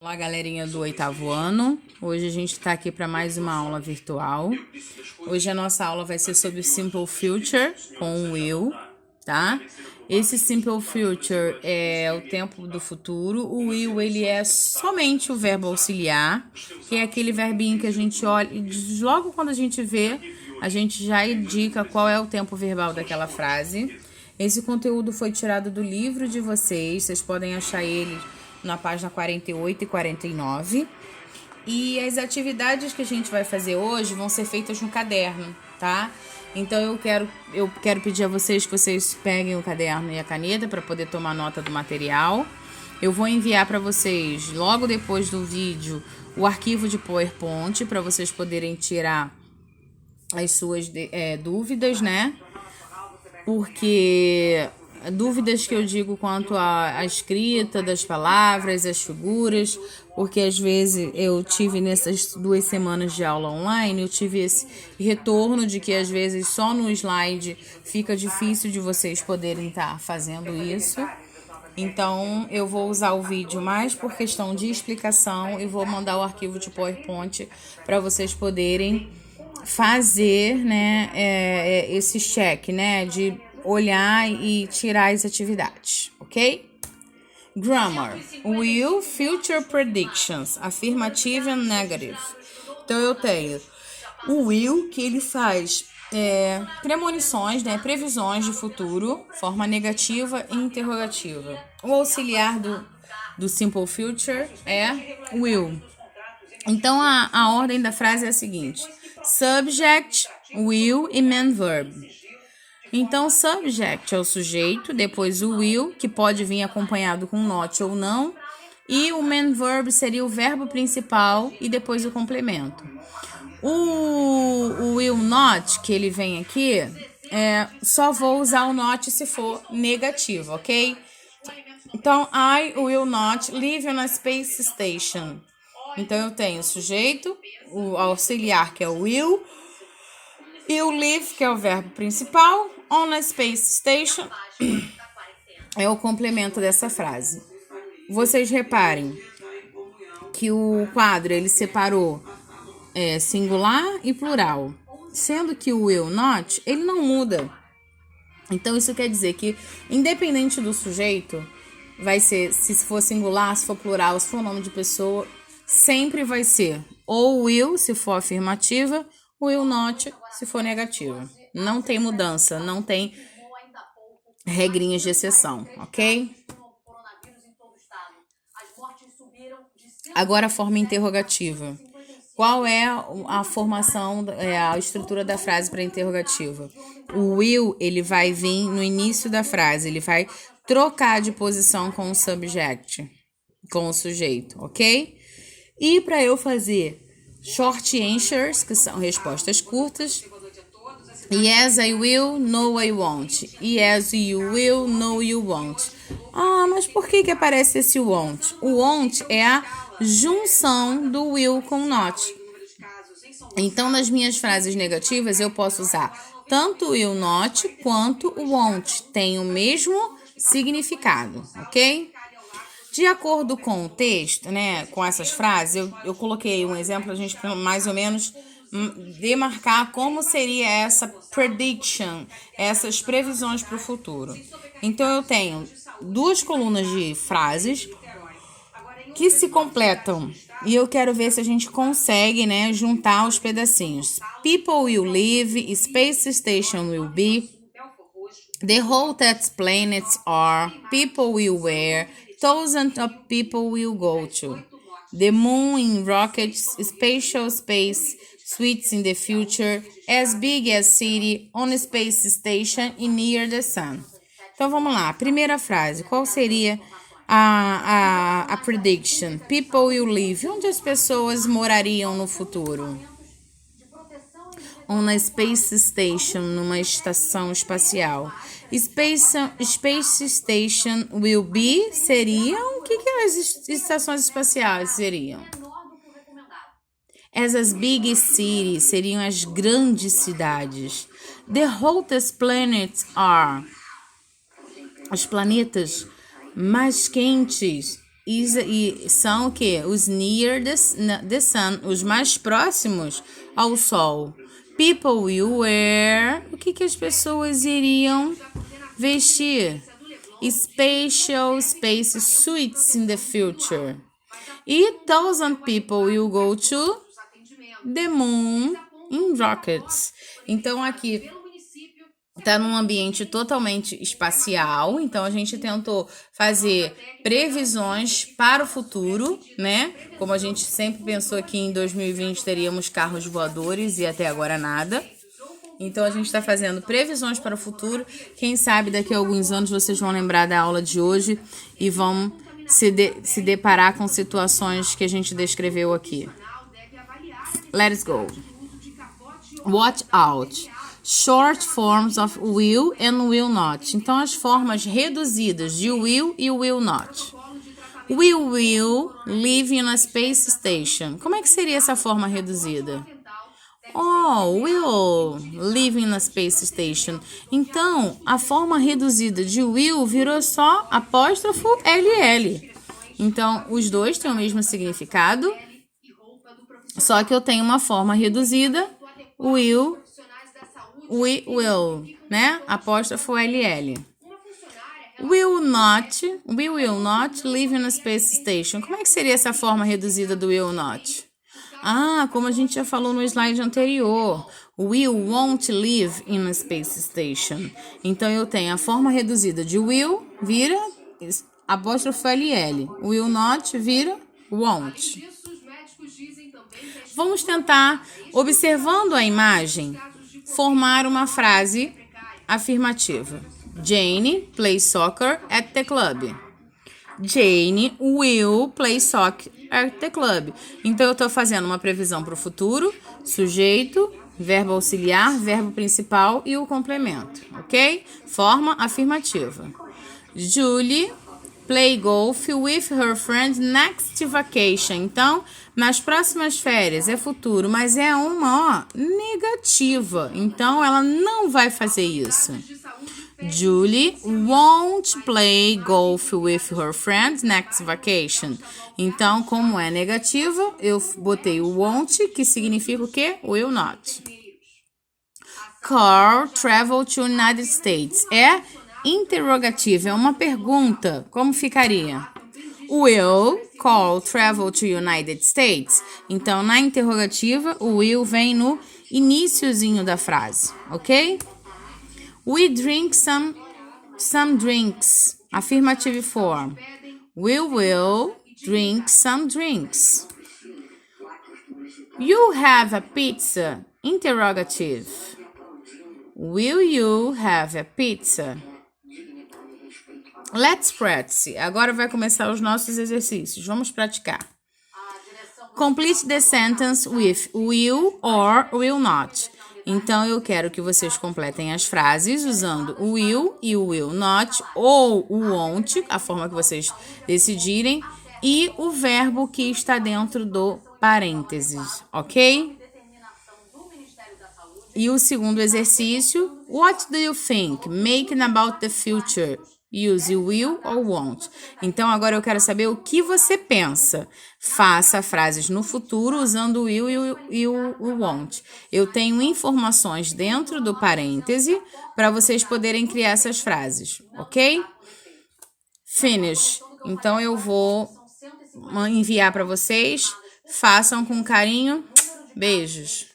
Olá, galerinha do 8º ano. Hoje a gente está aqui para mais uma aula virtual. Hoje a nossa aula vai ser sobre Simple Future com o will, tá? Esse Simple Future é o tempo do futuro. O will, ele é somente o verbo auxiliar, que é aquele verbinho que a gente olha e logo quando a gente vê, a gente já indica qual é o tempo verbal daquela frase. Esse conteúdo foi tirado do livro de vocês podem achar ele na página 48 e 49. E as atividades que a gente vai fazer hoje vão ser feitas no caderno, tá? Então eu quero pedir a vocês que vocês peguem o caderno e a caneta para poder tomar nota do material. Eu vou enviar para vocês, logo depois do vídeo, o arquivo de PowerPoint para vocês poderem tirar as suas dúvidas, né? Porque dúvidas que eu digo quanto à escrita das palavras, as figuras, porque às vezes eu tive nessas 2 semanas de aula online, eu tive esse retorno de que às vezes só no slide fica difícil de vocês poderem estar fazendo isso. Então eu vou usar o vídeo mais por questão de explicação e vou mandar o arquivo de PowerPoint para vocês poderem fazer, né, esse check, né, de olhar e tirar as atividades, ok? Grammar. Will, future predictions, affirmative and negative. Então eu tenho o will, que ele faz premonições, né, previsões de futuro, forma negativa e interrogativa. O auxiliar do simple future é will. Então a ordem da frase é a seguinte: subject, will e main verb. Então, subject é o sujeito, depois o will, que pode vir acompanhado com not ou não, e o main verb seria o verbo principal e depois o complemento. O will not, que ele vem aqui, só vou usar o not se for negativo, ok? Então, I will not live on a space station. Então, eu tenho o sujeito, o auxiliar, que é o will, e o live, que é o verbo principal, on a space station é o complemento dessa frase. Vocês reparem que o quadro ele separou singular e plural, sendo que o will not ele não muda. Então isso quer dizer que independente do sujeito, vai ser, se for singular, se for plural, se for nome de pessoa, sempre vai ser ou will se for afirmativa, will not se for negativa. Não tem mudança, não tem regrinhas de exceção, ok? Agora a forma interrogativa. Qual é a formação, a estrutura da frase para interrogativa? O will, ele vai vir no início da frase, ele vai trocar de posição com o subject, com o sujeito, ok? E para eu fazer short answers, que são respostas curtas, yes, I will, no, I won't. Yes, you will, no, you won't. Ah, mas por que aparece esse won't? O won't é a junção do will com not. Então, nas minhas frases negativas, eu posso usar tanto o will not quanto o won't. Tem o mesmo significado, ok? De acordo com o texto, né, com essas frases, eu coloquei um exemplo, a gente mais ou menos demarcar como seria essa prediction, essas previsões para o futuro. Então, eu tenho 2 colunas de frases que se completam e eu quero ver se a gente consegue, né, juntar os pedacinhos. People will live, space station will be, the hottest planets are, people will wear, thousands of people will go to, the moon in rockets, spatial space, suites in the future, as big as city, on a space station and near the sun. Então vamos lá, primeira frase, qual seria a prediction? People will live, onde as pessoas morariam no futuro? On a space station, numa estação espacial. Space station will be seriam? O que as estações espaciais seriam? As big cities seriam as grandes cidades. The hottest planets are os planetas mais quentes e são o quê? Os near the sun, os mais próximos ao sol. People will wear. O que as pessoas iriam vestir? Special space suits in the future. E 1,000 people will go to the moon in rockets. Então aqui tá num ambiente totalmente espacial, então a gente tentou fazer previsões para o futuro, né? Como a gente sempre pensou que em 2020 teríamos carros voadores e até agora nada. Então a gente está fazendo previsões para o futuro. Quem sabe daqui a alguns anos vocês vão lembrar da aula de hoje e vão se deparar com situações que a gente descreveu aqui. Let's go. Watch out. Short forms of will and will not. Então, as formas reduzidas de will e will not. We will live in a space station. Como é que seria essa forma reduzida? Oh, will live in a space station. Então, a forma reduzida de will virou só apóstrofo LL. Então, os dois têm o mesmo significado, só que eu tenho uma forma reduzida, we will, né? Apóstrofo LL. We will not live in a space station. Como é que seria essa forma reduzida do will not? Como a gente já falou no slide anterior. We won't live in a space station. Então, eu tenho a forma reduzida de will, vira apóstrofo LL. Will not vira won't. Vamos tentar, observando a imagem, formar uma frase afirmativa. Jane plays soccer at the club. Jane will play soccer at the club. Então, eu estou fazendo uma previsão para o futuro, sujeito, verbo auxiliar, verbo principal e o complemento, ok? Forma afirmativa. Julie play golf with her friend next vacation. Então, nas próximas férias é futuro, mas é uma negativa. Então, ela não vai fazer isso. Julie won't play golf with her friend next vacation. Então, como é negativa, eu botei o won't, que significa o quê? Will not. Carl travel to United States. É interrogativa, é uma pergunta. Como ficaria? Will Carl travel to United States? Então, na interrogativa, o will vem no iniciozinho da frase, ok? We drink some drinks. Affirmative form. We will drink some drinks. You have a pizza? Interrogative. Will you have a pizza? Let's practice. Agora vai começar os nossos exercícios. Vamos praticar. Complete the sentence with will or will not. Então, eu quero que vocês completem as frases usando o will e o will not, ou o won't, a forma que vocês decidirem, e o verbo que está dentro do parênteses, ok? E o segundo exercício, what do you think? Making about the future. Use will or won't. Então, agora eu quero saber o que você pensa. Faça frases no futuro usando o will e o won't. Eu tenho informações dentro do parêntese para vocês poderem criar essas frases, ok? Finish. Então, eu vou enviar para vocês. Façam com carinho. Beijos.